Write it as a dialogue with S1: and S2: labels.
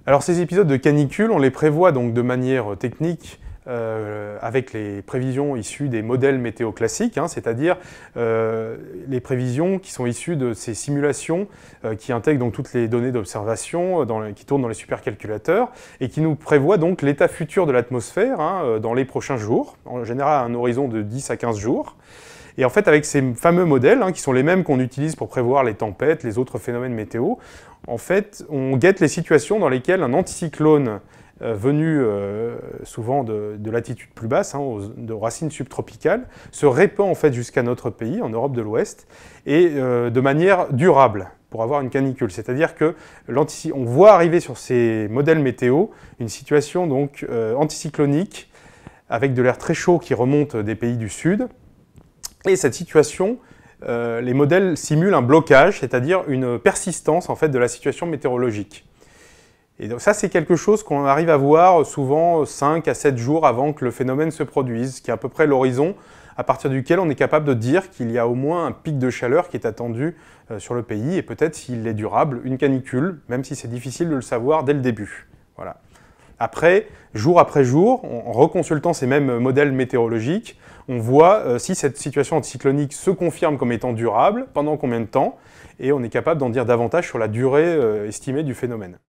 S1: Alors ces épisodes de canicule, on les prévoit donc de manière technique avec les prévisions issues des modèles météo classiques, c'est-à-dire les prévisions qui sont issues de ces simulations qui intègrent donc toutes les données d'observation qui tournent dans les supercalculateurs et qui nous prévoient donc l'état futur de l'atmosphère dans les prochains jours, en général à un horizon de 10 à 15 jours. Et en fait, avec ces fameux modèles, qui sont les mêmes qu'on utilise pour prévoir les tempêtes, les autres phénomènes météo, en fait, on guette les situations dans lesquelles un anticyclone venu souvent de latitudes plus basses, de racines subtropicales, se répand en fait jusqu'à notre pays, en Europe de l'Ouest, et de manière durable, pour avoir une canicule. C'est-à-dire qu'on voit arriver sur ces modèles météo une situation donc anticyclonique, avec de l'air très chaud qui remonte des pays du Sud. Et cette situation, les modèles simulent un blocage, c'est-à-dire une persistance en fait, de la situation météorologique. Et donc ça, c'est quelque chose qu'on arrive à voir souvent 5 à 7 jours avant que le phénomène se produise, qui est à peu près l'horizon à partir duquel on est capable de dire qu'il y a au moins un pic de chaleur qui est attendu sur le pays, et peut-être, s'il est durable, une canicule, même si c'est difficile de le savoir dès le début. Voilà. Après jour, en reconsultant ces mêmes modèles météorologiques, on voit si cette situation anticyclonique se confirme comme étant durable, pendant combien de temps, et on est capable d'en dire davantage sur la durée estimée du phénomène.